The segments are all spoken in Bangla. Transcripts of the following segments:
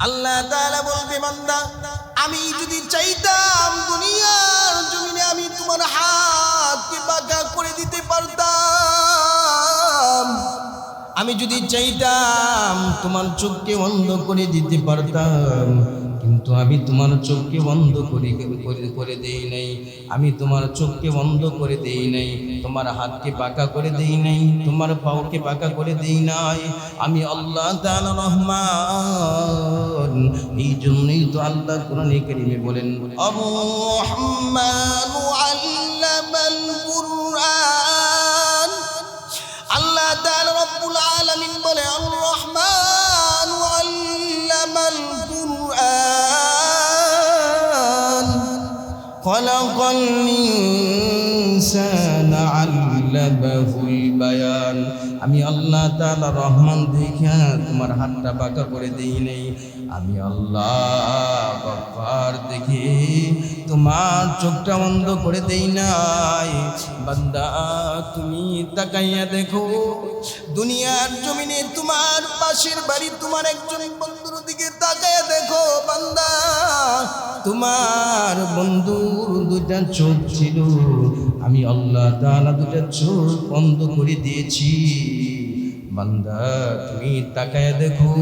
আল্লাহ তাআলা বলবে, বান্দা আমি যদি চাইতাম দুনিয়ার জমিনে আমি তোমার হাতকে বাঁকা করে দিতে পারতাম, আমি যদি চাইতাম তোমার চোখকে বন্ধ করে দিতে পারতাম, কিন্তু আমি তোমার চোখকে বন্ধ করে দেই নাই। আমি তোমার চোখকে বন্ধ করে দেই নাই, তোমার হাতকে বাঁকা করে দেই নাই, তোমার পাওকে বাঁকা করে দেই নাই। আমি আল্লাহ তাআলা রহমান। এই জন্যই তো আল্লাহ কোরআনে কারিমে বলেন, আর-রহমানু আল্লামাল কুরআন। আল্লাহ তাআলা রব্বুল আলামিন বলে, আর-রহমান আল্লামাল কুরআন খালাকাল ইনসানা আল্লামাহুল বায়ান। আমি আল্লাহ তাআলা রহমান দেখা তোমার হাতটা বাঁকা করে দেই নাই। আমি আল্লাহ গফফার দেখে তোমার চোখটা বন্ধ করে দেই নাই। বান্দা তুমি তাকাইয়া দেখো, দুনিয়ার জমিনে তোমার পাশের বাড়ি তোমার একজন বন্ধুর দিকে তাকাইয়া দেখো। বান্দা তোমার বন্ধুর দুটা চোখ ছিল, আমি আল্লাহ তাআলা দুটা চোখ বন্ধ করে দিয়েছি। বান্দা তুমি তাকায় দেখো,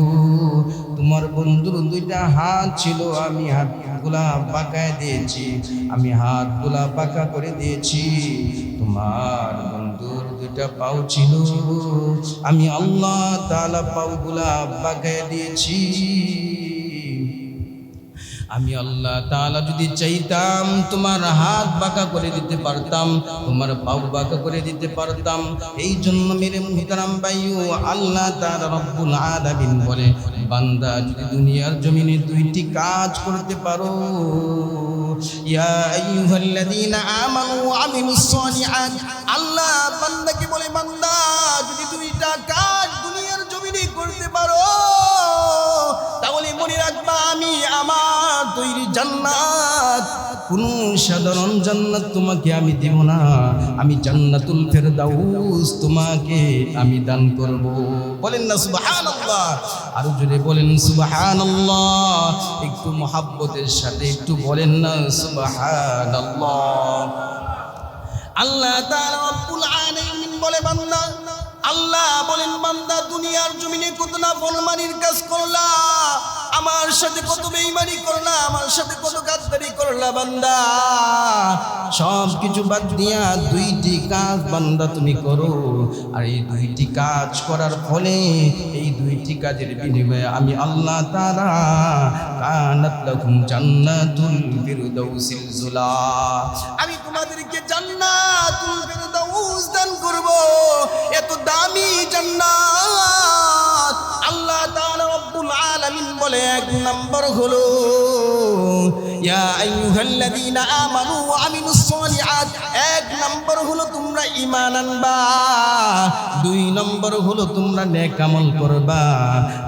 তোমার বন্ধুর দুইটা হাত ছিল, আমি হাতগুলা বাঁকায় দিয়েছি, আমি হাতগুলা বাঁকা করে দিয়েছি। তোমার বন্ধুর দুইটা পাও ছিল, আমি আল্লাহ তাআলা পাওগুলা বাঁকায় দিয়েছি। আমি আল্লাহ তাআলা যদি চাইতাম তোমার হাত বাঁকা করে দিতে পারতাম, তোমার পাও বাঁকা করে দিতে পারতাম। এই জন্য মেরে মুহতারাম ভাইও আল্লাহ তাআলা রব্বুল আলামিন বলে, বান্দা যদি দুনিয়ার জমিনে দুইটি কাজ করতে পারো, ইয়া আইয়ুহাল্লাযীনা আমানু ওয়া আমিলুস সালিহাত। আল্লাহ বান্দাকে বলে, বান্দা যদি দুইটা কাজ দুনিয়ার জমিনে করতে পারো, তাহলে মনে রাখবা আমি আমার তৈরি জান্নাত, কোন সাধারণ জান্নাত তোমাকে আমি দেব না, আমি জান্নাতুল ফেরদাউস তোমাকে আমি দান করব। বলেন না সুবহানাল্লাহ? আরো জোরে বলেন সুবহানাল্লাহ। একটু মহব্বতের সাথে একটু বলেন না সুবহানাল্লাহ। আল্লাহ তাআলা রব্বুল আলামিন বলে, বান্দা আল্লাহ বলেন, বান্দা দুনিয়ার জমিনে কত না ফরমানির কাজ করলা, আমার সাথে কত বেঈমানি করলা, আমার সাথে কত গাদ্দারি করলা। বান্দা সব কিছু বাদ দিয়া দুইটি কাজ বান্দা তুমি করো, আর এই দুইটি কাজ করার ফলে, এই দুইটি কাজের বিনিময়ে আমি আল্লাহ তাআলা কানাত লাকুম জান্নাতুল ফিরদাউসিল যুলা, আমি তোমাদেরকে জান্নাতুল ফিরদাউস দান করব। এত দামি জান্নাত আল্লাহ তাআলা রব্বুল আলামিন বলে, এক নম্বর হলো ইয়া আইয়ুহাল্লাযীনা আমানু ওয়া আমিলুস সালিহাত। এক নম্বর হলো তোমরা ঈমান আনবা, দুই নম্বর হলো তোমরা নেক আমল করবা,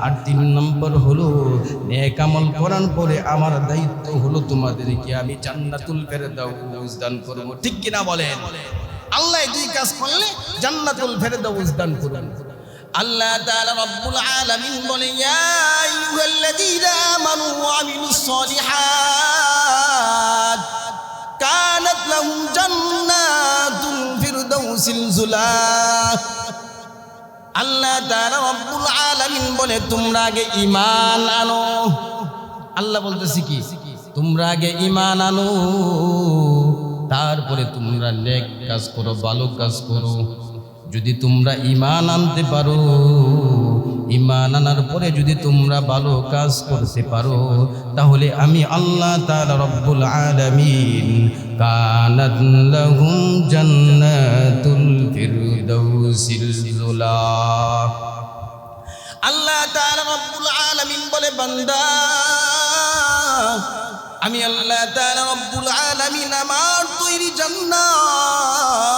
আর তিন নম্বর হলো নেক আমল করার পরে আমার দায়িত্ব হলো তোমাদেরকে আমি জান্নাতুল ফেরদাউস দান করব। ঠিক কিনা বলেন? আল্লাহ দুই কাজ করলে জান্নাতুল ফেরদাউস দান করুন। আল্লাহ তাআলা রব্বুল আলামিন বলে, ইয়া আইয়ুহাল্লাযীনা আমানু ওয়া আমিলুস সালিহাত কানাত লাহুম জান্নাতুল ফিরদাউসিল যুলা। আল্লাহ তাআলা রব্বুল আলামিন বলে, তোমরা আগে ঈমান আনো। আল্লাহ বলতেছে কি? তোমরা আগে ঈমান আনো, তারপরে তোমরা নেক কাজ করো, ভালো কাজ করো। যদি তোমরা ঈমান আনতে পারো, ঈমান আনার পরে যদি তোমরা ভালো কাজ করতে পারো, তাহলে আমি আল্লাহ তাআলা রব্বুল আলামিন কানাত লাহুম জান্নাতুল ফিরদাউসিল যুলা। আল্লাহ তাআলা রব্বুল আলামিন বলে, বান্দা আমি আল্লাহ তাআলা রব্বুল আলামিন আমার তৈরি জান্নাত,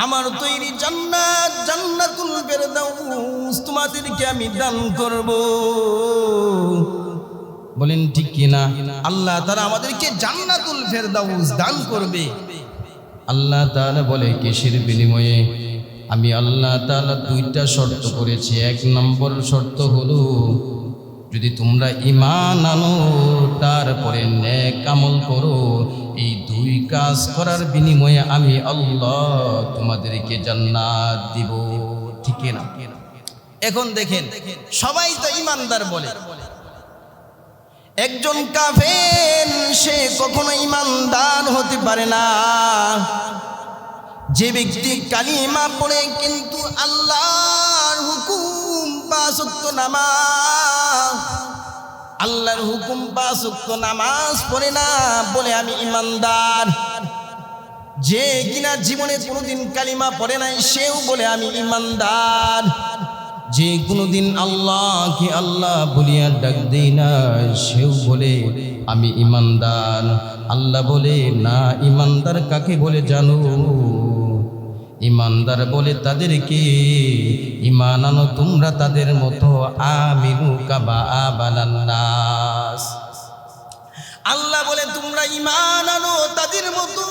আমার তৈরি জান্নাত, জান্নাতুল ফেরদাউস তোমাদেরকে আমি দান করব। বলেন ঠিক কিনা? আল্লাহ তাআলা আমাদেরকে জান্নাতুল ফেরদাউস দান করবে। আল্লাহ তাআলা বলে, কিসের বিনিময়ে? আমি আল্লাহ তাআলা দুইটা শর্ত করেছি। এক নম্বর শর্ত হলো, যদি যদি তোমরা ঈমান আনো তারপরে নেক আমল করো, এই দুই কাজ করার বিনিময়ে আমি আল্লাহ তোমাদেরকে জান্নাত দিব। ঠিক না? এখন দেখেন, সবাই তো ঈমানদার বলে, একজন কাফের সে কখনো ঈমানদার হতে পারে না। যে ব্যক্তি কালিমা পড়ে কিন্তু আল্লাহর হুকুম 5 ওয়াক্ত নামাজ, আল্লাহর হুকুম 5 ওয়াক্ত নামাজ পড়ে না, বলে আমি ঈমানদার। যে কিনা জীবনে কোনোদিন কালিমা পড়ে নাই সেও বলে আমি ঈমানদার। যে কোনোদিন আল্লাহকে আল্লাহ বলিয়া ডাক দেই না সেও বলে আমি ঈমানদার। আল্লাহ বলে না, ঈমানদার কাকে বলে জানো? ঈমানদার বলে তাদেরকে, ঈমান আনো তোমরা তাদের মতো, আমিনু কামা আমানান নাস। আল্লাহ বলে তোমরা ঈমান আনো তাদের মতো,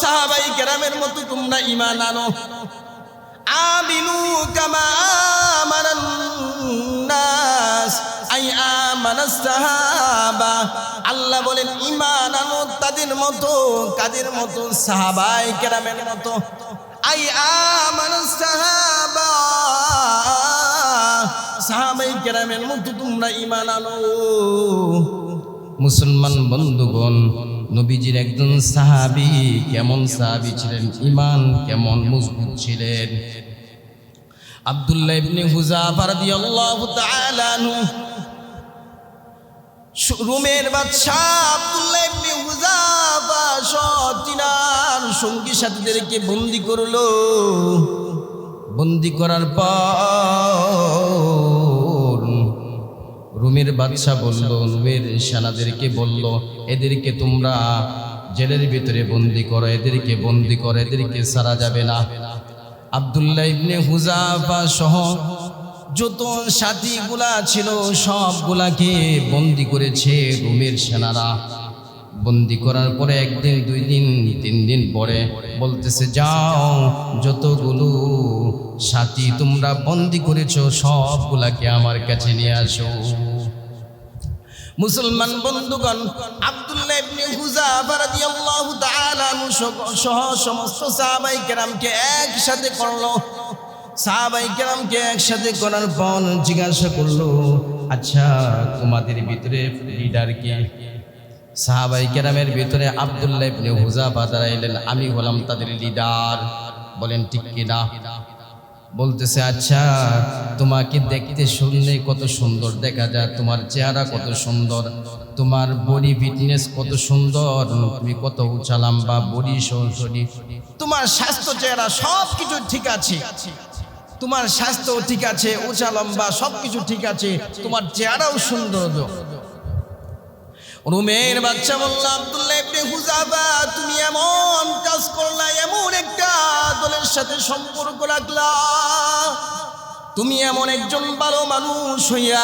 সাহাবায়ে কেরামের মতো তোমরা ঈমান আনো। আমিনু কামা আমানান নাস, আই আমানাস সাহাবা। আল্লাহ বলেন ঈমান আনো তাদের মতো, কাদের মতো? সাহাবায়ে কেরামের মতো। আই আমানাস সাহাবা, সাহাবায়ে কেরামের মতো তোমরা ঈমান আনো। মুসলমান বন্ধুগণ, নবীজির একজন সাহাবী, কেমন সাহাবী ছিলেন, ঈমান কেমন মজবুত ছিলেন। আব্দুল্লাহ ইবনে হুযাফা রাদিয়াল্লাহু তাআলা আনহু, রোমের বাদশা আব্দুল্লাহ ইবনে হুযাফা তিনার সঙ্গী সাথীদেরকে বন্দী করলো। বন্দী করার পর রোমের বাদশা বলল, রোমের সেনাদেরকে বলল, এদেরকে তোমরা জেলের ভিতরে বন্দী করো, এদেরকে বন্দী করো, এদেরকে ছাড়া যাবে না। আব্দুল্লাহ ইবনে হুযাফা সহ যত সাথীগুলা ছিল সবগুলাকে বন্দী করেছে রোমের সেনারা। বন্দী করার পরে 1 দিন 2 দিন 3 দিন পরে বলতেছে, যাও যতগুলো সাথী তোমরা বন্দী করেছো সবগুলাকে আমার কাছে নিয়ে আসো। মুসলমান বন্ধুগণ, আব্দুল্লাহ ইবনে হুযাফা রাদিয়াল্লাহু তাআলা আনহু সহ সমস্ত সাহাবায়ে কেরামকে একসাথে করলো। সাহাবায়ে কেরামকে একসাথে করার পর জিজ্ঞাসা করলো, আচ্ছা তোমাদের ভিতরে লিডার কে? সাহাবায়ে কেরামের ভিতরে আব্দুল্লাহ ইবনে হুযাফা দাঁড়াইলেন, আমি হলাম তাদের লিডার। বলেন ঠিক কিনা? বলতেছে, আচ্ছা তোমাকে দেখতে শুনলে কত সুন্দর দেখা যায়, তোমার চেহারা কত সুন্দর, তোমার বডি ফিটনেস কত সুন্দর, তুমি কত উঁচা লম্বা, বডি শরীর, তোমার স্বাস্থ্য চেহারা সব কিছু ঠিক আছে, তোমার স্বাস্থ্য ঠিক আছে, উঁচা লম্বা সবকিছু ঠিক আছে, তোমার চেহারাও সুন্দর। রোমের বাদশা বলল, আব্দুল্লাহ ইবনে হুযাফা তুমি এমন কাজ করলা, এমন একটা দলের সাথে সম্পর্ক রাখলা, তুমি এমন একজন ভালো মানুষ হইয়া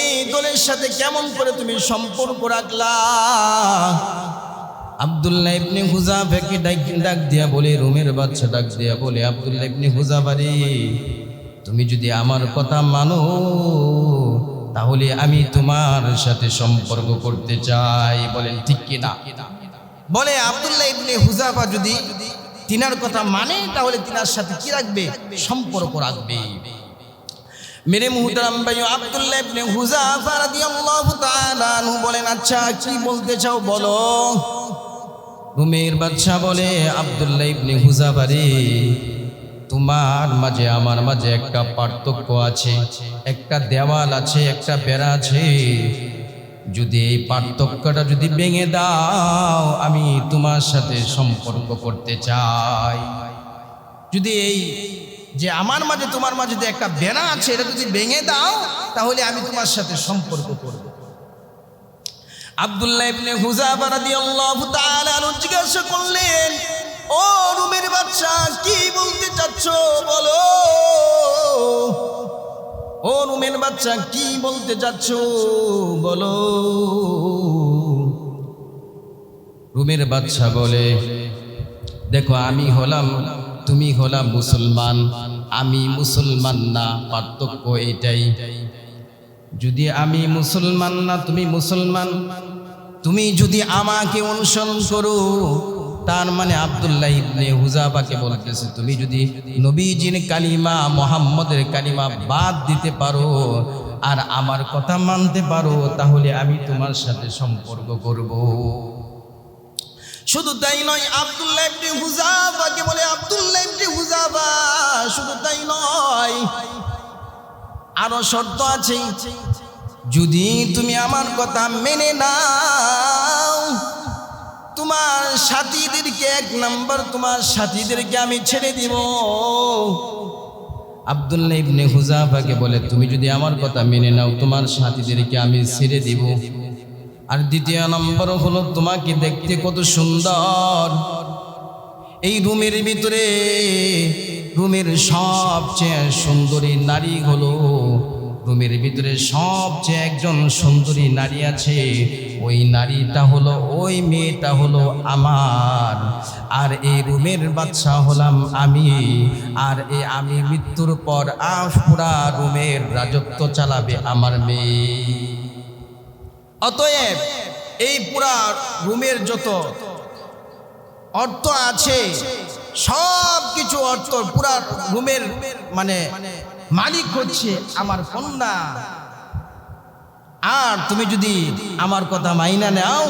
এই দলের সাথে কেমন করে তুমি সম্পর্ক রাখলা? আব্দুল্লাহ ইবনে হুযাফাকে ডাক দিয়া বলে, রোমের বাদশা ডাক দিয়া বলে, আব্দুল্লাহ ইবনে হুযাফা রে, তুমি যদি আমার কথা মানো তাহলে আমি তোমার সাথে সম্পর্ক করতে চাই। বলেন ঠিক কিনা? বলে আব্দুল্লাহ ইবনে হুযাফা যদি তিনার কথা মানে তাহলে তিনার সাথে কি রাখবে? সম্পর্ক রাখবে। মেরে মুহতারাম ভাই, আব্দুল্লাহ ইবনে হুযাফা রাদিয়াল্লাহু তাআলা আনহু বলেন, আচ্ছা কি বলতে চাও বলো। রোমের বাদশা বলে, আব্দুল্লাহ ইবনে হুযাফা রে, তোমার মাঝে আমার মাঝে একটা পার্থক্য আছে, একটা দেওয়াল আছে, একটা বেড়া আছে। যদি এই পার্থক্যটা যদি ভেঙে দাও আমি তোমার সাথে সম্পর্ক করতে চাই। যদি এই যে আমার মাঝে তোমার মাঝে যে একটা বেড়া আছে এটা যদি ভেঙে দাও তাহলে আমি তোমার সাথে সম্পর্ক করব। আব্দুল্লাহ ইবনে হুযাফা রাদিয়াল্লাহু তাআলা আনহু জিজ্ঞাসা করলেন, ও রোমের বাদশা কি বলতে চাচ্ছ বলো। ও রোমের বাদশা কি বলতে চাচ্ছ বলো। রোমের বাদশা বলে, দেখো আমি হলাম, তুমি হলাম মুসলমান, আমি মুসলমান না, পার্থক্য এটাই। যদি আমি মুসলমান না তুমি মুসলমান, তুমি যদি আমাকে অনুসরণ করো, তার মানে আব্দুল্লাহ ইবনে হুযাফাকে বলতেছে তুমি যদি নবীজির কালিমা মুহাম্মদের কালিমা বাদ দিতে পারো আর আমার কথা মানতে পারো, তাহলে আমি তোমার সাথে সম্পর্ক করব। শুধু তাই নয়, আব্দুল্লাহ ইবনে হুযাফাকে বলে আব্দুল্লাহ ইবনে হুযাফা, শুধু তাই নয়, আরো শর্ত আছে। যদি তুমি আমার কথা মেনে নাও, তোমার সাথীদেরকে, এক নাম্বার তোমার সাথীদেরকে আমি ছেড়ে দিব। আব্দুল্লাহ ইবনে হুযাফাকে বলে তুমি যদি আমার কথা মেনে নাও, তোমার সাথীদেরকে আমি ছেড়ে দিব। আর দ্বিতীয় নম্বর হলো তোমাকে দেখতে কত সুন্দর, এই রুমের ভিতরে রুমের সবচেয়ে সুন্দরী নারী হলো, রুমের ভিতরে সবচেয়ে একজন সুন্দরী নারী আছে, ওই নারীটা হলো, ওই মেয়েটা হলো আমার, আর এই রুমের বাদশা হলাম আমি। আর এই আমি মৃত্যুর পর পুরা রুমের রাজত্ব চালাবে আমার মেয়ে। অতএব এই পুরা রুমের যত অর্থ আছে, সব কিছু অর্থ, পুরা রুমের মানে মালিক হচ্ছে আমার কন্যা। আর তুমি যদি আমার কথা মাইনা নাও,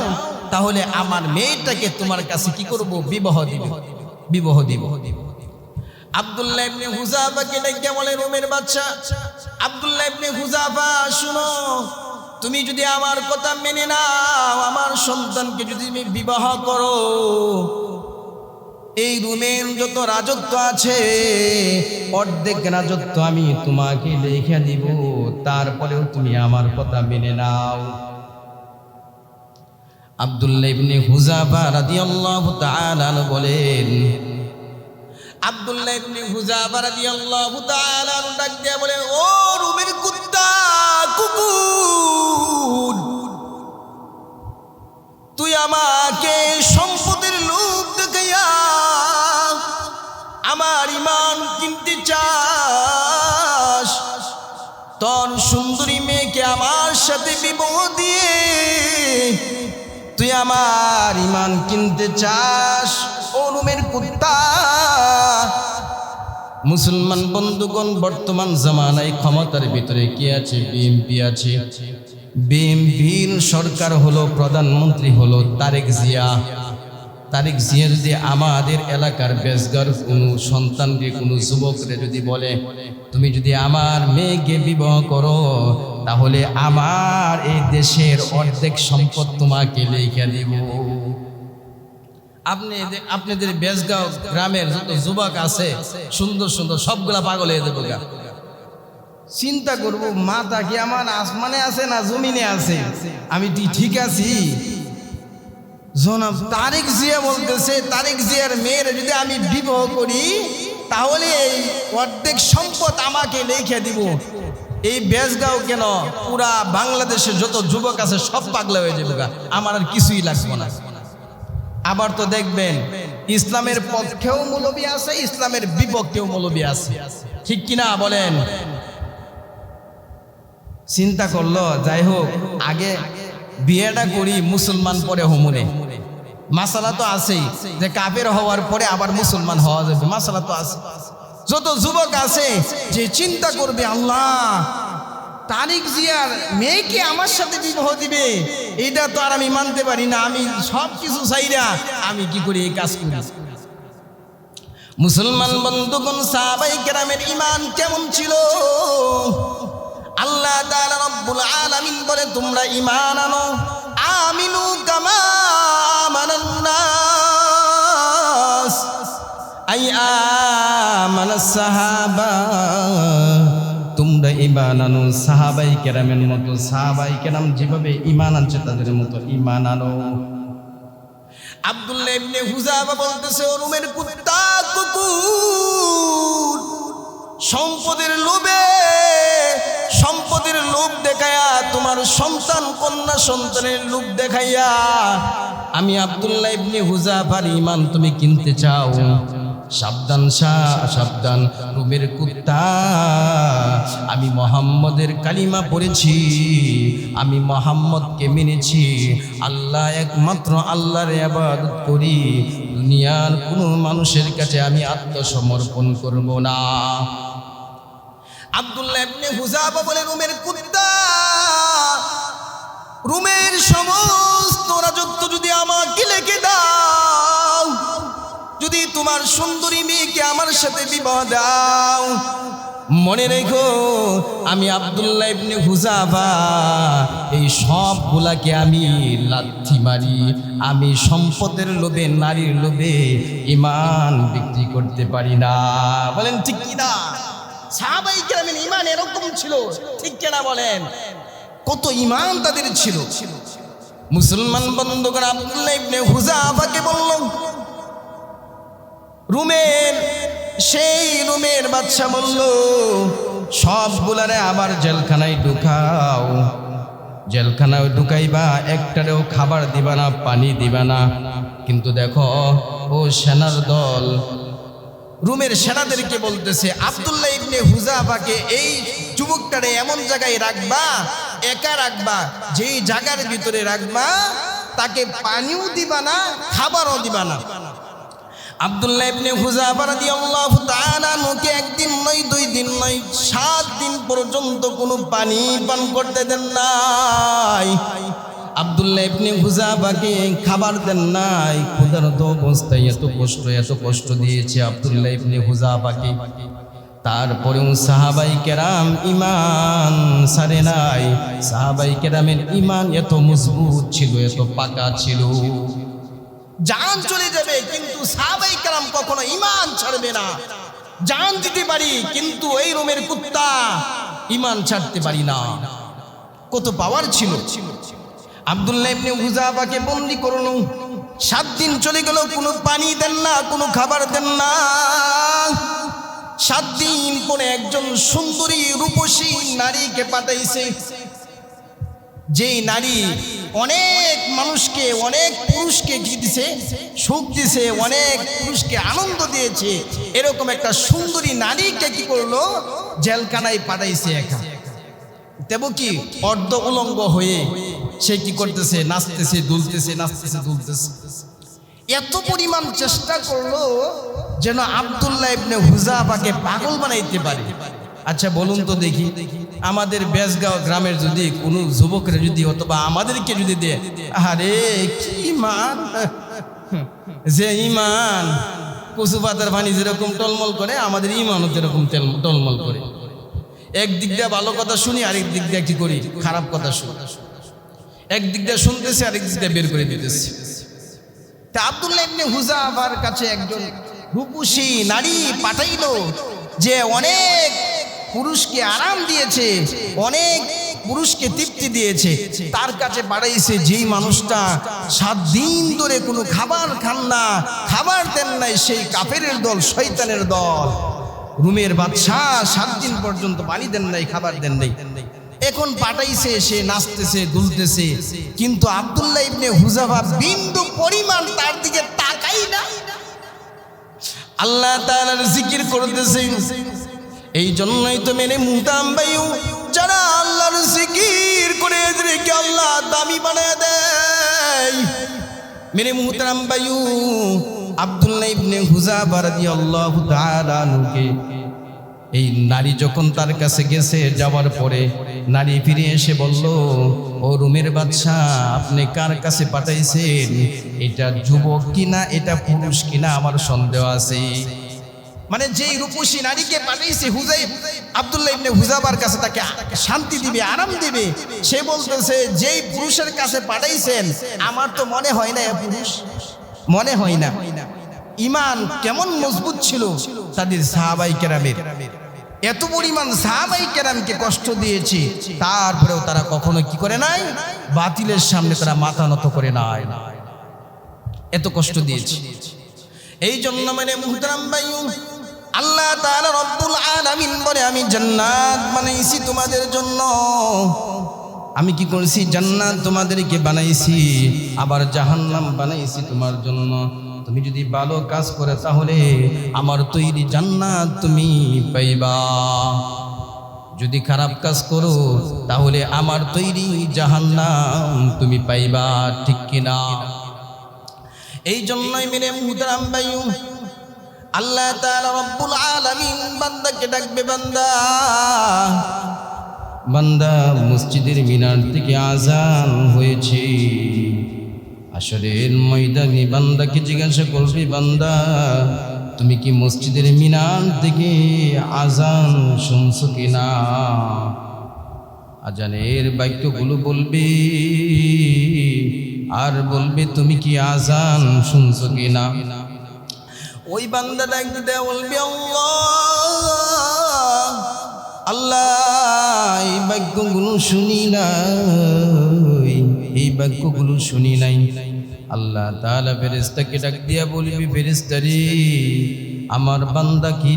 তাহলে আমার মেয়েটাকে তোমার কাছে কি করব, বিবাহ দিব, বিবাহ দিব। আব্দুল্লাহ ইবনে হুযাফাকে ডেকে বলে রুমের বাদশা, আব্দুল্লাহ ইবনে হুযাফা শুনো, তুমি যদি আমার কথা মেনে নাও, আমার সন্তানকে যদি তুমি বিবাহ করো, এই রুমের যত রাজত্ব আছে অর্ধেক রাজত্ব আমি তোমাকে লিখে দিব, তারপরেও তুমি আমার কথা মেনে নাও। আব্দুল্লাহ ইবনে হুযাফা রাদিয়াল্লাহু তাআলা আনহু বলেন, আব্দুল্লাহ ইবনে হুযাফা রাদিয়াল্লাহু তাআলা আনহু ডাক দিয়ে বলেন, ও রুমের কুত্তা, কুকুর, তুই আমাকে সম্পদের লোভ দেখাইয়া আমার ঈমান কিনতে চাস, তোর সুন্দরী মেয়েকে আমার সাথে বিবাহ দিয়ে তুই আমার ঈমান কিনতে চাস। ও রুমের কুত্তা, মুসলমান বন্ধুগণ, বর্তমান জামানায় ক্ষমতার ভিতরে কি আছে? বিএনপি আছে। বিএনপির সরকার হলো, প্রধানমন্ত্রী হলো তারেক জিয়া। তারেক জিয়া যদি আমাদের এলাকার বেশগার কোনো সন্তানকে, কোনো যুবকরে যদি বলে তুমি যদি আমার মেয়েকে বিবাহ করো, তাহলে আমার এই দেশের অর্ধেক সম্পদ তোমাকে লিখে দিব। আপনাদের বেশগাঁও গ্রামের যত যুবক আছে সুন্দর সুন্দর, সবগুলা পাগল হয়ে যাবো। চিন্তা করব, মাথা কি আমার আসমানে আছে না জমিনে আছে? আমি ঠিক আছি? জনাব তারেক জিয়া বলতেছে, তারেক জিয়ার মেয়ের যদি আমি বিবাহ করি, তাহলে এই অর্ধেক সম্পদ আমাকে লিখে দিব। এই বেশগাঁও কেন, পুরা বাংলাদেশে যত যুবক আছে সব পাগলা হয়ে যাবে, আমার আর কিছুই লাগবে না। আবার তো দেখবেন ইসলামের পক্ষেও মৌলবী আছে, ইসলামের বিপক্ষেও মৌলবী আছে, ঠিক কিনা বলেন? চিন্তা করলো, যাই হোক, আগে বিয়েটা করি, মুসলমান পরে হমুনে। মাসালা তো আছেই যে কাফের হওয়ার পরে আবার মুসলমান হওয়া যাবে, মাসালা তো আছে। যত যুবক আছে যে চিন্তা করবে, আল্লাহ তারেক জিয়ার মেয়েকে আমার সাথে বিবাহ দিবে, এটা তো আর আমি মানতে পারি না, আমি সব কিছু চাইরা আমি কি করি, এই কাজ করি। মুসলমান বন্ধুগণ, সাহাবায়ে কেরামের ঈমান কেমন ছিল? আল্লাহ তাআলা রব্বুল আলামিন বলে তোমরা ঈমান আনো, আমিনু কামা আমানান নাস, আই আমানাস সাহাবা, তোমরা ঈমান আনো সাহাবায়ে কেরামের মতো, সাহাবায়ে কেরাম যেভাবে ঈমান আনছে তাদের মতো ঈমান আনো। আব্দুল্লাহ ইবনে হুযাফা বলতেছে, ও রুমের কুত্তা, কুকুর, সম্পদের লোভে, সম্পদের লোভ দেখাইয়া, তোমার সন্তান কন্যা সন্তানের লোভ দেখাইয়া আমি আব্দুল্লাহ ইবনে হুযাফার ঈমান তুমি কিনতে চাও, সাবধান সাবধান রুমের কুত্তা, আমি মুহাম্মদের কালিমা পড়েছি, আমি মুহাম্মদকে মেনেছি, আল্লাহ একমাত্র আল্লাহর ইবাদত করি, দুনিয়ার কোনো মানুষের কাছে আমি আত্মসমর্পণ করব না। আব্দুল্লাহ ইবনে হুযাফা বলে, রুমের কুত্তা, রুমের সমস্ত রাজত্ব যদি আমাকে লিখে দাও, যদি তোমার সুন্দরী মেয়েকে আমার সাথে বিবাহ দাও, মনে রেখো আমি আব্দুল্লাহ ইবনে হুযাফা এই সবগুলাকে আমি লাথি মারি, আমি সম্পদের লোভে, নারীর লোভে ঈমান বিক্রি করতে পারি না। বলেন ঠিক কি না? সাহাবায়ে কেরামের ঈমান এরকম ছিল, ঠিক কিনা বলেন? কত ঈমান তাদের ছিল। মুসলমান বন্ধুগণ, আব্দুল্লাহ ইবনে হুযাফাকে বলল, রুমের বাদশা বলল, সবগুলারে আবার জেলখানায় ঢুকাও, জেলখানায় ঢুকাইবা, একটারেও খাবার দিবা না, পানি দিবা না। কিন্তু দেখো ও সেনার দল রুমের সেনাদেরকে বলতেছে, আব্দুল্লাহ ইবনে হুযাফাকে এই যুবকটারে এমন জায়গায় রাখবা, একা রাখবা, যেই জায়গার ভিতরে রাখবা তাকে পানিও দিবা না, খাবারও দিবা না। আব্দুল্লাহ ইবনে হুযাফা রাদিয়াল্লাহু তাআলা আনহুকে একদিন নয়, 2 দিন নয়, 7 দিন পর্যন্ত কোনো পানি পান করতে দেন নাই। আব্দুল্লাহ ইবনে হুযাফাকে খাবার দেন নাই, ক্ষুধার্ত অবস্থায় এত কষ্ট দিয়েছে আব্দুল্লাহ ইবনে হুযাফাকে। তারপরেও সাহাবায়ে কেরাম ঈমান ছাড়ে নাই। সাহাবায়ে কেরামের ঈমান এত মজবুত ছিল, এত পাকা ছিল, জান চলে যাবে কিন্তু সাহাবায়ে কেরাম কখনো ঈমান ছাড়বে না। জান দিতে পারি কিন্তু এই রুমের কুত্তা ঈমান ছাড়তে পারি না। কত পাওয়ার ছিল। আব্দুল্লাহ ইবনে হুযাফাকে বন্দী করলো, 7 দিন চলে গেল, কোনো পানি দেন না, কোনো খাবার দেন না। 7 দিন পরে একজন সুন্দরী রূপসী নারীকে পাঠাইছে, যেই নারী অনেক মানুষকে, অনেক পুরুষকে কি দিছে, সুখ দিছে, অনেক পুরুষকে আনন্দ দিয়েছে। এরকম একটা সুন্দরী নারীকে কি করলো, জেলখানায় পাঠাইছে একা। দেব কি অর্ধ উলঙ্গ হয়ে সে কি করতেছে, নাচতেছে দুলতেছে, নাচতেছে দুলতেছে। এত পরিমাণ চেষ্টা করলো যেন আব্দুল্লাহ ইবনে হুযাফাকে পাগল বানাইতে পারে। আচ্ছা বলুন তো দেখি, আমাদের বেজগাঁও গ্রামের যদি কোনো যুবকরা যদি অথবা আমাদেরকে যদি দেয়, আরে কি ঈমান, যে ঈমান কচু পাতার পানি যেরকম টলমল করে, আমাদের ঈমানও যেরকম টলমল করে। একদিক দিয়ে ভালো কথা শুনি, আরেক দিক দিয়ে কি করি, খারাপ কথা শুনি। একদিক দিয়ে শুনতেছে, আরেক দিক দিয়ে বের করে দিতেছে। তা আব্দুল্লাহ ইবনে হুযাফার কাছে একজন রূপসী নারী পাঠাইলো, যে অনেক পুরুষকে আরাম দিয়েছে, অনেক পুরুষকে তৃপ্তি দিয়েছে। তার কাছে পাঠাইছে যেই মানুষটা 7 দিন ধরে কোনো খাবার খান না, খাবার দেন নাই, সেই কাফেরের দল, শয়তানের দল। রুমের বাদশাহ 7 দিন পর্যন্ত পানি দেন নাই, খাবার দেন নাই। এখন পাঠাইছে, সে নাচতেছে দুলতেছে, কিন্তু আব্দুল্লাহ ইবনে হুযাফা বিন্দু পরিমাণ তার দিকে তাকাই না, আল্লাহ তাআলার জিকির করতেছে। এই জন্যই তো মেনে মুহতারাম ভাইও, যারা আল্লাহর জিকির করে এদেরকে আল্লাহ দামি বানায় দেয়। মেনে মুহতারাম ভাইও, আব্দুল্লাহ ইবনে হুযাফা রাদিয়াল্লাহু তাআলা আনহুকে এই নারী যখন তার কাছে গেছে, যাওয়ার পরে নারী ফিরে এসে বলল, ও রুমের বাদশা, আপনি কার কাছে পাঠাইছেন? এটা যুবক কিনা, এটা পুরুষ কিনা আমার সন্দেহ আছে। মানে যেই রূপসী নারীকে পাঠাইছে আব্দুল্লাহ ইবনে হুযাফার কাছে, তাকে শান্তি দিবে, আরাম দিবে, সে বলতেছে যেই পুরুষের কাছে পাঠাইছেন আমার তো মনে হয় না পুরুষ, মনে হয় না। ঈমান কেমন মজবুত ছিল তাদের সাহাবায়ে কেরামের। এত পরিমাণ সাহাবায়ে কেরামকে কষ্ট দিয়েছে, তারপরেও তারা কখনো কি করে নাই, বাতিলের সামনে তারা মাথা নত করে নাই। এত কষ্ট দিয়েছে। এই জন্য মানে মুহতারাম ভাইও, আল্লাহ তাআলা রব্বুল আলামিন বলে, আমি জান্নাত বানাইছি তোমাদের জন্য। আমি কি করেছি? জান্নাত তোমাদেরকে বানাইছি, আবার জাহান্নাম বানাইছি তোমার জন্য। তুমি যদি ভালো কাজ করে তাহলে আমার তৈরি জান্নাত তুমি পাইবা, যদি খারাপ কাজ করো তাহলে আমার তৈরি জাহান্নাম তুমি পাইবা, ঠিক কিনা? এই জন্যই মেরে মুহতারাম ভাইও আল্লাহ তাআলা রব্বুল আলামিন বান্দাকে ডাকবে, বান্দা বান্দা মসজিদের মিনার থেকে আজান হয়েছে। আসরের ময়দানে বান্দাকে জিজ্ঞাসা করবে, বান্দা তুমি কি মসজিদের মিনার থেকে আজান শুনছো কিনা? আজানের বাক্যগুলো বলবে আর বলবে তুমি কি আজান শুনছো কিনা? ওই বান্দা ডাক দিয়ে বলবে, আল্লাহ আল্লাহ এই বাক্যগুলো শুনি নাই, এই বাক্যগুলো শুনি নাই। আল্লাহ তাআলা ফেরেশতাকে ডাক দিয়া বলবে, ফেরেশতা রে আমার বান্দা কি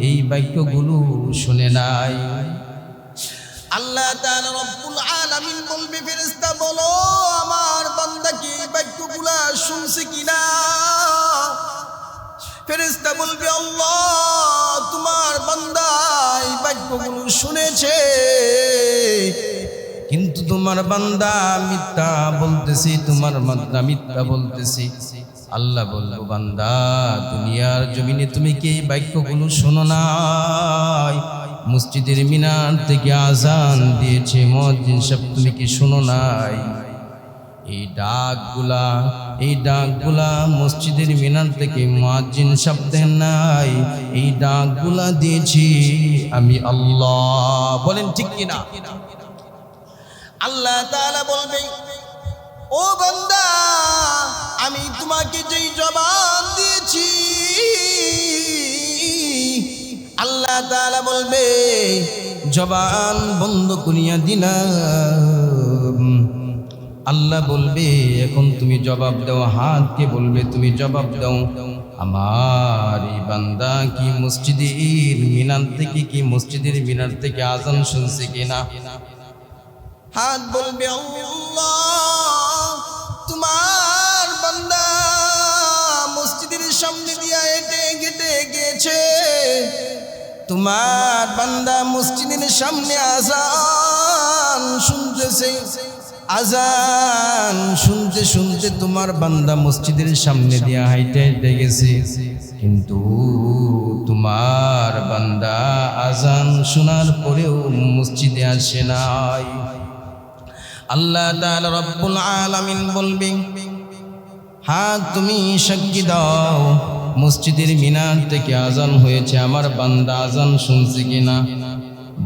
এই বাক্যগুলো শুনে নাই? আল্লাহ তাআলা রব্বুল আলামিন বলবে, ফেরেশতা বলো আমার বান্দা কি এই বাক্যগুলো শুনছে কিনা? ফেরেশতা বলবে, আল্লাহ তোমার বান্দা এই বাক্যগুলো শুনেছে, কিন্তু তোমার বান্দা মিথ্যা বলতেছি, তোমার বান্দা মিথ্যা বলতেছি। আল্লাহ বলবো, বান্দা দুনিয়ার জমিনে তুমি কি এই বাক্যগুলো শোনো নাই? মসজিদের মিনার থেকে আজান দিয়েছে মুয়াজ্জিন সাহেব, তুমি কি শোনো নাই? এই ডাকগুলা মসজিদের মিনার থেকে মুয়াজ্জিন সাহেব দেন নাই, এই ডাকগুলা দিয়েছি আমি আল্লাহ। বলেন ঠিক কিনা? আল্লাহ তাআলা বলবে, ও বান্দা আমি তোমাকে যেই জবান দিয়েছি, আল্লাহ তাআলা বলবে জবান বন্ধ করিয়া দিলাম। আল্লাহ বলবে এখন তুমি জবাব দাও, হাতকে বলবে তুমি জবাব দাও, আমার এই বান্দা কি মসজিদের মিনার থেকে আজান শুনছে কিনা? হাত বলবে, আল্লাহ তোমার বান্দা মসজিদের সামনে দিয়া হেঁটে হেঁটে গেছে, তোমার বান্দা মসজিদের সামনে আজান শুনতেছে, আজান শুনতে শুনতে তোমার বান্দা মসজিদের সামনে দিয়া হাইটে হেঁটে গেছে, কিন্তু তোমার বান্দা আজান শোনার পরেও মসজিদে আসে নাই। আল্লাহ তাআলা রব্বুল আলামিন বলবেন, হ্যাঁ তুমি সাক্ষী দাও মসজিদের মিনার থেকে আজান হয়েছে, আমার বান্দা আজান শুনছে কিনা?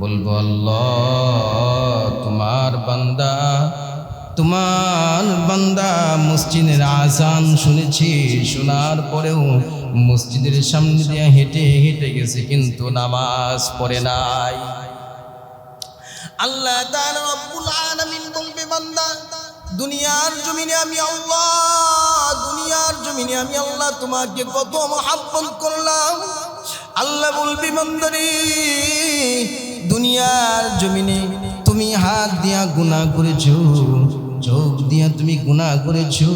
বলবো, আল্লাহ তোমার বান্দা মসজিদের আজান শুনেছি, শোনার পরেও মসজিদের সামনে দিয়ে হেঁটে হেঁটে গেছে, কিন্তু নামাজ পড়ে নাই। আল্লাহ তাআলা রব্বুল আলামিন বলবে, বান্দা দুনিয়ার জমিনে আমি আল্লাহ তোমাকে কত মহব্বত করলাম। আল্লাহ বলবে, বান্দারে দুনিয়ার জমিনে তুমি হাত দিয়া গুনাহ করেছো, চোখ দিয়া তুমি গুনাহ করেছো।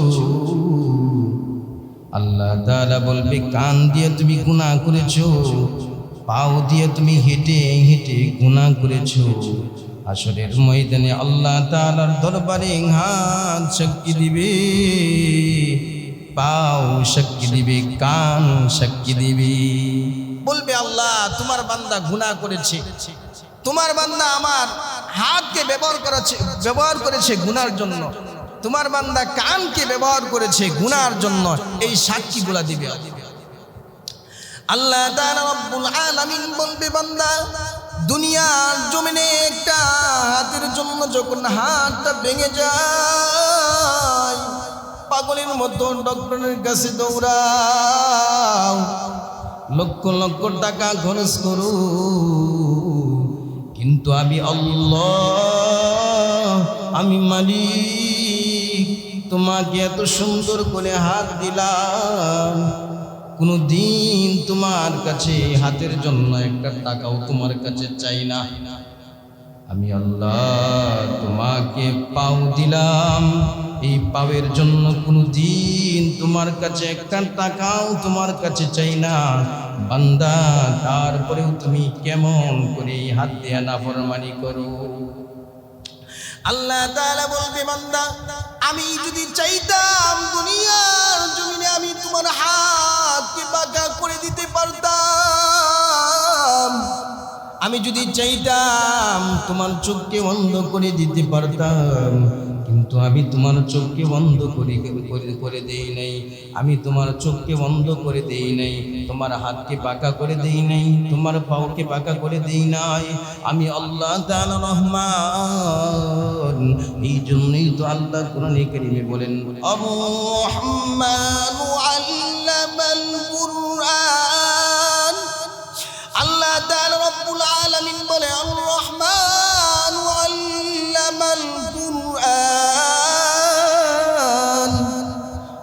আল্লাহ তাআলা বলবে, কান দিয়ে তুমি গুনাহ করেছো, পাও দিয়ে তুমি হেঁটে হেঁটে গুনাহ করেছো। হাসরের ময়দানে আল্লাহ তাআলার দরবারে হাত সাক্ষী দিবে, পাও সাক্ষী দিবে, কান সাক্ষী দিবে। বলবে, আল্লাহ তোমার বান্দা গুনাহ করেছে, তোমার বান্দা আমার হাতকে ব্যবহার করেছে গুনার জন্য, তোমার বান্দা কানকে ব্যবহার করেছে গুনার জন্য, এই সাক্ষীগুলা দিবে। আল্লাহ তাআলা রব্বুল আলামিন বলবে, বান্দা দুনিয়ার জমিনে একটা হাতের জন্য যখন হাতটা ভেঙে যায়, পাগলের মতো ডক্টরের কাছে দৌড়াও, লক্ষ লক্ষ টাকা খরচ করো, কিন্তু আমি আল্লাহ, আমি মালিক তোমাকে এত সুন্দর করে হাত দিলাম, কোনো দিন তোমার কাছে হাতের জন্য একটা টাকাও তোমার কাছে চাই না। আমি আল্লাহ তোমাকে পাও দিলাম, এই পাওয়ের জন্য কোনো দিন তোমার কাছে একটা টাকাও তোমার কাছে চাই না বান্দা, তারপরেও তুমি কেমন করে এই হাত দিয়ে নাফরমানি করো? আল্লাহ তাআলা বলবে, বান্দা আমি যদি চাইতাম দুনিয়ার জমিনে আমি তোমার হাতকে বাঁকা করে দিতে পারতাম, আমি যদি চাইতাম তোমার চোখকে বন্ধ করে দিতে পারতাম, কিন্তু আমি তোমার চোখকে বন্ধ করে দেই নাই। আমি তোমার চোখকে বন্ধ করে দেই নাই, তোমার হাতকে বাঁকা করে দেই নাই, তোমার পাওকে বাঁকা করে দেই নাই। আমি আল্লাহ তাআলা রহমান। এই জন্যই তো আল্লাহ কোরআনে কারীমে বলেন, আর-রহমানু আল্লামাল কুরআন। আল্লাহ তাআলা রব্বুল আলামিন বলে, আর-রহমানু আল্লামাল কুরআন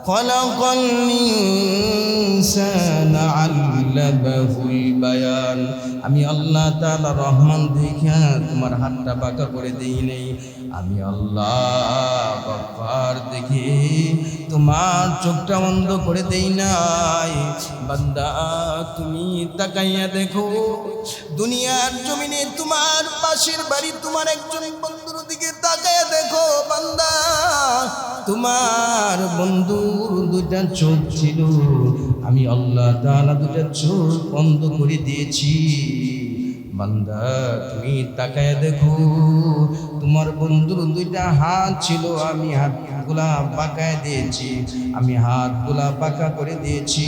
খালাকাল ইনসানা আল্লামাহুল বায়ান। আমি আল্লাহ তাআলা রহমান দেখা তোমার হাতটা বাঁকা করে দেই নাই, আমি আল্লাহ গফফার দেখে তোমার চোখটা বন্ধ করে দেই নাই। বান্দা তুমি তাকাইয়া দেখো, দুনিয়ার জমিনে তোমার পাশের বাড়ি তোমার একজন বন্ধুর দিকে তাকাইয়া দেখো। বান্দা তোমার বন্ধুর দুটা চোখ ছিল, আমি আল্লাহ তাআলা দুটা চোখ বন্ধ করে দিয়েছি। বান্দা তুমি তাকায় দেখো, তোমার বন্ধুর দুইটা হাত ছিল, আমি হাতগুলা পাকায় দিয়েছি, আমি হাতগুলা পাকা করে দিয়েছি।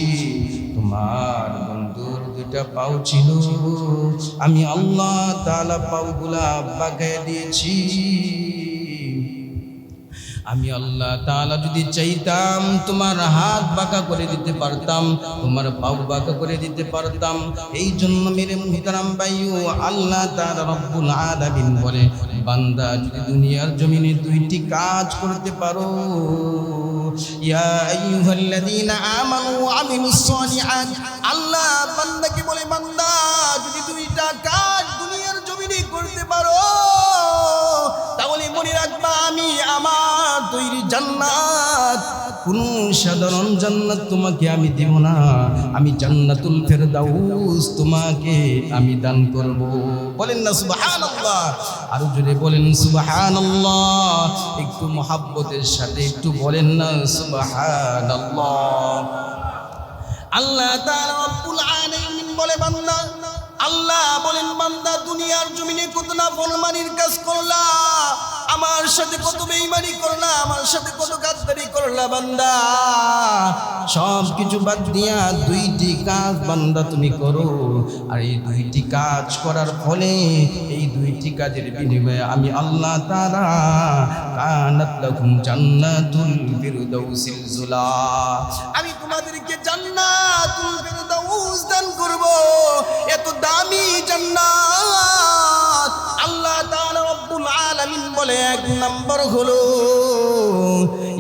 তোমার বন্ধুর দুইটা পাও ছিল, আমি আল্লাহ তাআলা পাওগুলা পাকায় দিয়েছি। আমি আল্লাহ তাআলা যদি চাইতাম তোমার হাত বাঁকা করে দিতে পারতাম, তোমার পাও বাঁকা করে দিতে পারতাম। এই জন্য মেরে মুহতারাম ভাইও আল্লাহ তাআলা রব্বুল আলামিন বলে, বান্দা যদি দুনিয়ার জমিনে দুইটি কাজ করতে পারো, ইয়া আইয়ুহাল্লাযীনা আমানু ওয়া আমিলুস সালিহাত। আল্লাহ বান্দাকে বলে, বান্দা যদি দুইটা কাজ দুনিয়ার জমিনে করতে পারো, তাহলে মনে রাখবা আমি আমার তৈরি জান্নাত, কোন সাধারণ জান্নাত তোমাকে আমি দেব না, আমি জান্নাতুল ফেরদাউস তোমাকে আমি দান করব। বলেন না সুবহানাল্লাহ? আরো জোরে বলেন সুবহানাল্লাহ। একটু মহব্বতের সাথে একটু বলেন না সুবহানাল্লাহ। আল্লাহ তাআলা রব্বুল আলামিন বলে, বান্দা আল্লাহ বলেন, বান্দা দুনিয়ার জমিনে কত না ফরমানির কাজ করলা, আমার সাথে কত বেঈমানি করলা, আমার সাথে কত গাদ্দারি করলা। বান্দা সব কিছু বাদ দিয়া দুইটি কাজ বান্দা তুমি করো, আর এই দুইটি কাজ করার ফলে এই দুইটি কাজের বিনিময়ে আমি আল্লাহ তাআলা কানাত লাকুম জান্নাতুল ফিরদাউসিল যুলা, আমি তোমাদেরকে জান্নাতুল ফিরদাউস দান করব। এত দামি জান্নাত আল্লাহ তাআলা রব্বুল আলামিন বলে, এক নম্বর হলো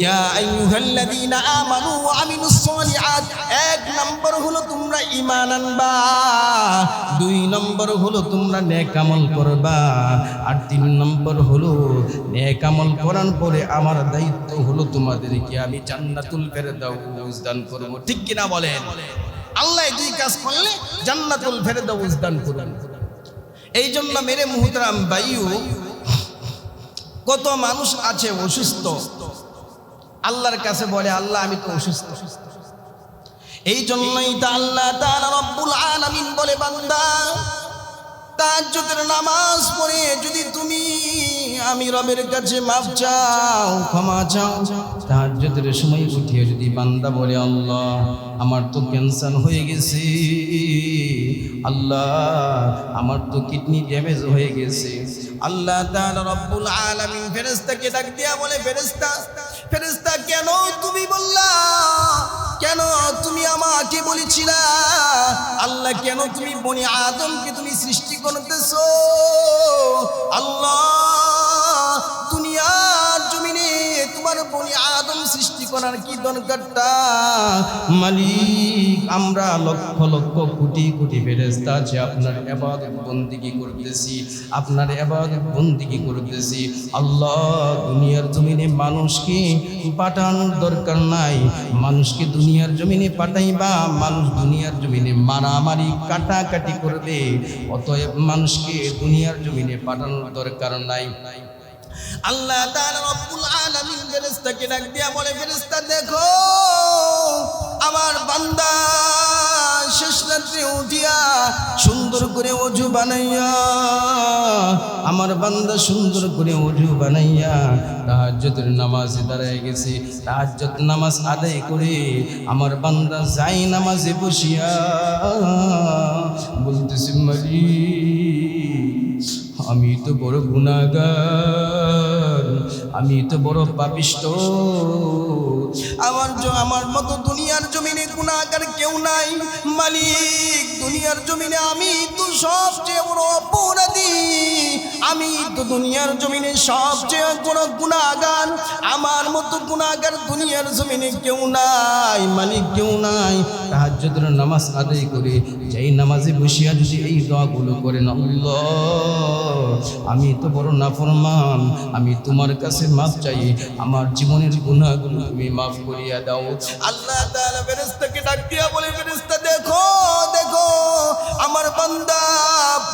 ইয়া আইয়ুহাল্লাযীনা আমানু ওয়া আমিলুস সালিহাত। এক নম্বর হলো তোমরা ঈমান আনবা, দুই নম্বর হলো তোমরা নেক আমল করবা, আর তিন নম্বর হলো নেক আমল করার পরে আমার দায়িত্ব হলো তোমাদেরকে আমি জান্নাতুল ফেরদাউস দান করব। ঠিক কিনা বলেন? আল্লাহ দুই কাজ করলে জান্নাতুল ফেরদাউস দান করবেন। এই জন্য মেরে মুহতারাম ভাইও, কত মানুষ আছে অসুস্থ, আল্লাহর কাছে বলে আল্লাহ আমি তো অসুস্থ। এই জন্যই তা আল্লাহ তাআলা রব্বুল আলামিন বলে, বান্দা তাহাজ্জুদের নামাজ পড়ে যদি তুমি আমি রবের কাছে মাফ চাও, ক্ষমা চাও, তাহাজ্জুদের সময় উঠিয়ে যদি বান্দা বলে আল্লাহ আমার তো ক্যান্সার হয়ে গেছে, আল্লাহ আমার তো কিডনি ড্যামেজ হয়ে গেছে, আল্লাহ তাআলা রব্বুল আলামিন ফেরেশতাকে ডাক দিয়া বলে, ফেরেশতা ফেরেশতা কেন তুমি বললা, কেন তুমি আমাকে বলেছিলা, আল্লাহ কেন তুমি বনি আদমকে তুমি সৃষ্টি করতেছো, আল্লাহ দুনিয়ার জমিনে তোমার বনি আদম সৃষ্টি করার কি দরকারটা, মালিক আমরা লক্ষ লক্ষ কোটি কোটি ফেরেশতা আছে আপনার ইবাদত বন্দেগী করতেছি, আপনার ইবাদত বন্দেগী করতেছি, আল্লাহ দুনিয়ার জমিনে মানুষকে পাঠানোর দরকার নাই। মানুষকে দুনিয়ার জমিনে পাঠাইবা, মানুষ দুনিয়ার জমিনে মারামারি কাটাকাটি করবে, অতএব মানুষকে দুনিয়ার জমিনে পাঠানোর দরকার নাই। আল্লাহ তাআলা রব্বুল আলামিন ফেরেশতাকে ডাক দিয়া বলে, ফেরেশতা দেখো আমার বান্দা শেষ রাত্রে উঠিয়া সুন্দর করে ওযু বানাইয়া, আমার বান্দা সুন্দর করে ওযু বানাইয়া তাহাজ্জুদের নামাজে দাঁড়ায় গেছে। তাহাজ্জুদ নামাজ আদায় করে আমার বান্দা যাই নামাজে বসিয়া বলতেছে, মালিক আমি তো বড় গুনাহগার, আমি তো বড় পাপিষ্ঠ, আমার মতো দুনিয়ার জমিনে গুনাহগার কেউ নাই। মালিক দুনিয়ার জমিনে আমি তো সবচেয়ে বড় অপরাধী, আমি তো দুনিয়ার জমিনে সবচেয়ে বড় গুনাহগার, আমার মতো গুনাহগার দুনিয়ার জমিনে কেউ নাই, মালিক কেউ নাই। তাহাজ্জুদের নামাজ আদায় করে যেই নামাজে বসিয়া যদি এই দোয়াগুলো করেন, আল্লাহ আমি তো বড় নাফরমান, আমি তোমার কাছে মাফ চাই, আমার জীবনের গুনাহগুলো তুমি মাফ করিয়া দাও। আল্লাহ তাআলা ফেরেশতাকে ডাক দিয়া বলে, ফেরেশতা দেখো দেখো আমার বান্দা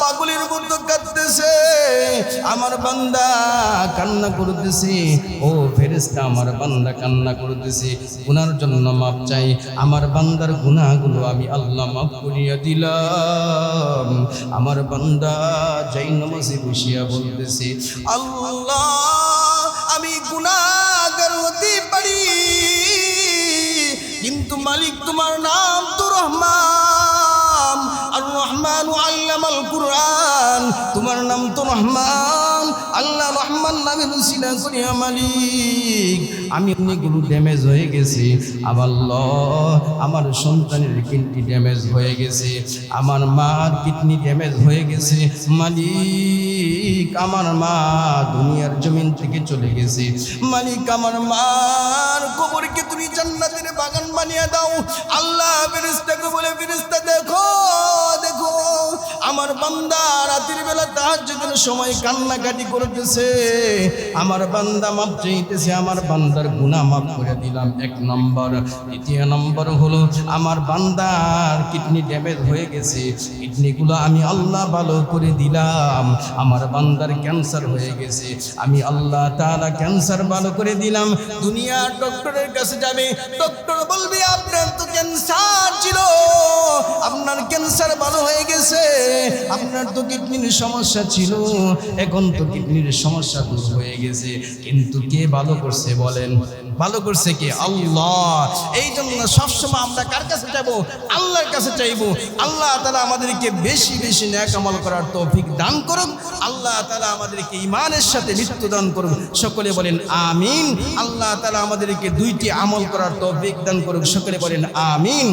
পাগলের মতো কাঁদতেছে, আমার বান্দা কান্না করতেছে। ও ফেরেশতা আমার বান্দা কান্না করতেছে, গুনার জন্য মাফ চাই, আমার বান্দার গুনাহগুলো আমি আল্লাহ মাফ করিয়া দিলাম। আমার বান্দা যেই নামাজে বসিয়া বলতেছে, আল্লাহ আমি গুনাহগার হতে পারি, কিন্তু মালিক তোমার নাম তো রহমান, আর রহমান আল্লামাল কুরআন, তোমার নাম তো রহমান, আল্লাহ রহমান নামে উসিলা করিয়া মালিক আমি অনেকগুলো ড্যামেজ হয়ে গেছি। আল্লাহ আমার সন্তানের কিডনি ড্যামেজ হয়ে গেছে, আমার মার কিডনি ড্যামেজ হয়ে গেছে, মালিক আমার মা দুনিয়ার জমিন থেকে চলে গেছে, মালিক আমার মার কবরকে তুমি জান্নাতের বাগান বানিয়ে দাও। আল্লাহ ফেরেশতাকে বলে, ফেরেশতা দেখো দেখো আমার বান্দা রাতের বেলা তাহাজ্জুদের সময় কান্নাকাটি করতেছে, আমার বান্দা মাপ চাইতেছে, আমার বান্দার গুনাহ মাফ করে দিলাম, এক নম্বর। দ্বিতীয় নম্বর হলো আমার বান্দার কিডনি ড্যামেজ হয়ে গেছে, কিডনিগুলো আমি আল্লাহ ভালো করে দিলাম। আমার বান্দার ক্যান্সার হয়ে গেছে, আমি আল্লাহ তাআলা ক্যান্সার ভালো করে দিলাম। দুনিয়ার ডক্টরের কাছে যাবে, ডক্টর বলবে আপনার তো ক্যান্সার ছিল, আপনার ক্যান্সার ভালো হয়ে গেছে, আপনার তো কিডনির সমস্যা ছিল, এখন তো কিডনির সমস্যা দূর হয়ে গেছে। কিন্তু কে ভালো করছে বলেন? ভালো করছে কে? আল্লাহ। এই জন্য সবসময় আমরা কার কাছে যাব? আল্লাহর কাছে চাইবো। আল্লাহ তাআলা আমাদেরকে বেশি বেশি নেক আমল করার তৌফিক দান করুন। আল্লাহ তাআলা আমাদেরকে ঈমানের সাথে মৃত্যু দান করুন। সকলে বলেন আমিন। আল্লাহ তাআলা আমাদেরকে দুইটি আমল করার তৌফিক দান করুন। সকলে বলেন আমিন।